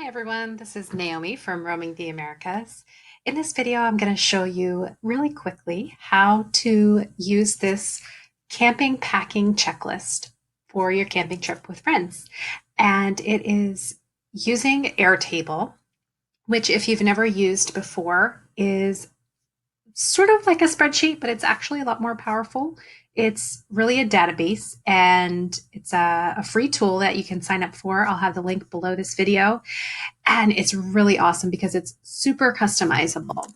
Hi everyone, this is Naomi from Roaming the Americas. In this video, I'm going to show you really quickly how to use this camping packing checklist for your camping trip with friends. And it is using Airtable, which if you've never used before is sort of like a spreadsheet, but it's actually a lot more powerful. It's really a database and it's a free tool that you can sign up for. I'll have the link below this video. And it's really awesome because it's super customizable.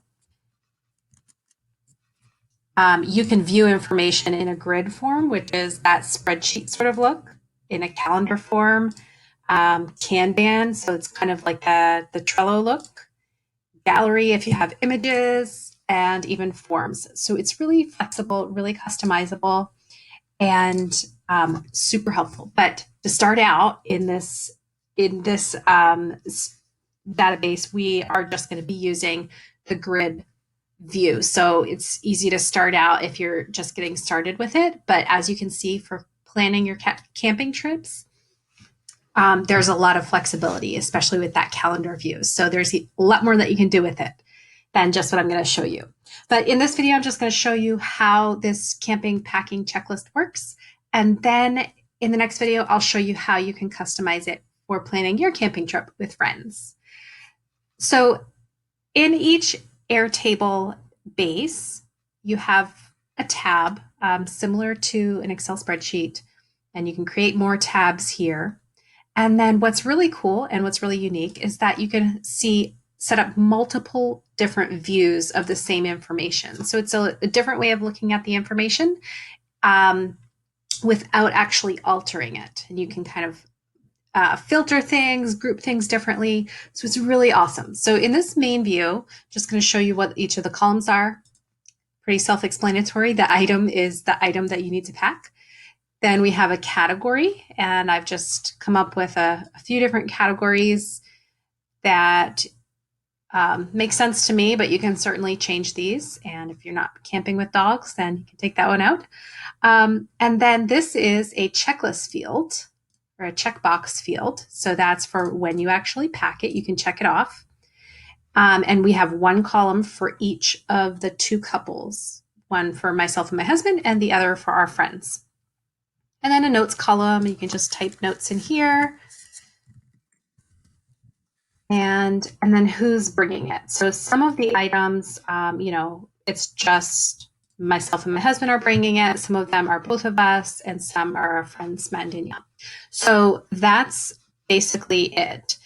You can view information in a grid form, which is that spreadsheet sort of look, in a calendar form, Kanban, so it's kind of like the Trello look, gallery if you have images, and even forms. So it's really flexible, really customizable, and super helpful. But to start out in this database, we are just going to be using the grid view. So it's easy to start out if you're just getting started with it. But as you can see, for planning your camping trips, there's a lot of flexibility, especially with that calendar view. So there's a lot more that you can do with it than just what I'm going to show you. But in this video, I'm just going to show you how this camping packing checklist works. And then in the next video, I'll show you how you can customize it for planning your camping trip with friends. So in each Airtable base, you have a tab similar to an Excel spreadsheet, and you can create more tabs here. And then what's really cool and what's really unique is that you can set up multiple different views of the same information. So it's a different way of looking at the information without actually altering it. And you can kind of filter things, group things differently. So it's really awesome. So in this main view, just going to show you what each of the columns are. Pretty self-explanatory. The item is the item that you need to pack. Then we have a category, and I've just come up with a few different categories that make sense to me, but you can certainly change these. And if you're not camping with dogs, then you can take that one out. And then this is a checklist field or a checkbox field. So that's for when you actually pack it, you can check it off. And we have one column for each of the two couples, one for myself and my husband and the other for our friends. And then a notes column, you can just type notes in here. And then who's bringing it. So some of the items, it's just myself and my husband are bringing it. Some of them are both of us, and some are our friends, Matt and Danielle. So that's basically it.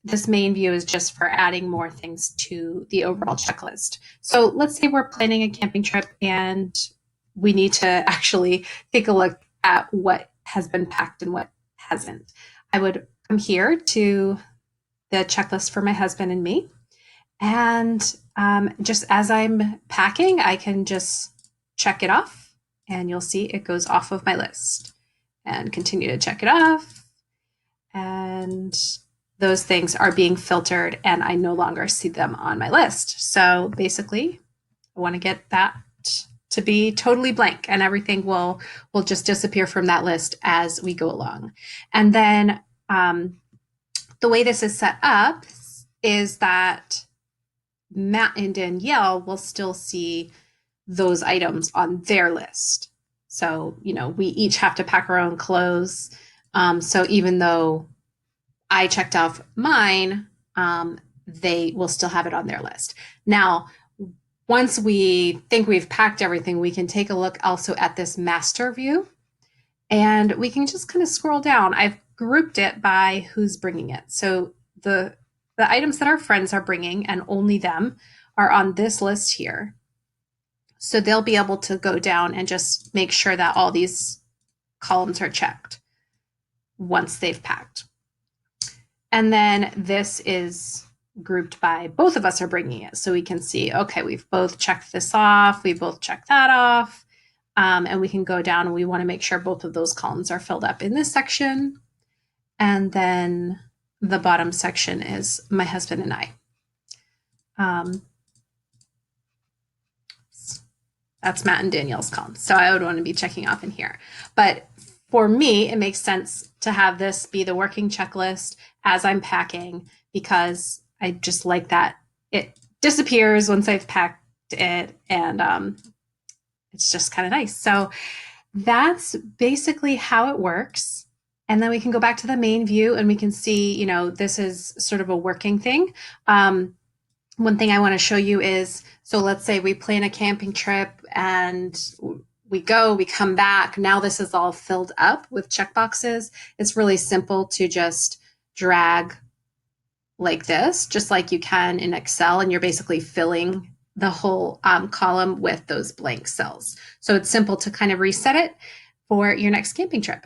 This main view is just for adding more things to the overall checklist. So let's say we're planning a camping trip and we need to actually take a look at what has been packed and what hasn't. I would come here to the checklist for my husband and me. And just as I'm packing, I can just check it off, and you'll see it goes off of my list, and continue to check it off. And those things are being filtered, and I no longer see them on my list. So basically, I want to get that to be totally blank, and everything will just disappear from that list as we go along. And then the way this is set up is that Matt and Danielle will still see those items on their list. So, we each have to pack our own clothes. So even though I checked off mine, they will still have it on their list. Now, once we think we've packed everything, we can take a look also at this master view, and we can just kind of scroll down. I've grouped it by who's bringing it. So the items that our friends are bringing, and only them, are on this list here. So they'll be able to go down and just make sure that all these columns are checked once they've packed. And then this is grouped by both of us are bringing it. So we can see, okay, we've both checked this off, we both checked that off. And we can go down and we want to make sure both of those columns are filled up in this section. And then the bottom section is my husband and I. That's Matt and Danielle's column. So I would want to be checking off in here. But for me, it makes sense to have this be the working checklist as I'm packing because I just like that it disappears once I've packed it, and it's just kind of nice. So that's basically how it works. And then we can go back to the main view and we can see, this is sort of a working thing. One thing I want to show you is, so let's say we plan a camping trip and we come back. Now this is all filled up with checkboxes. It's really simple to just drag like this, just like you can in Excel, and you're basically filling the whole column with those blank cells. So it's simple to kind of reset it for your next camping trip.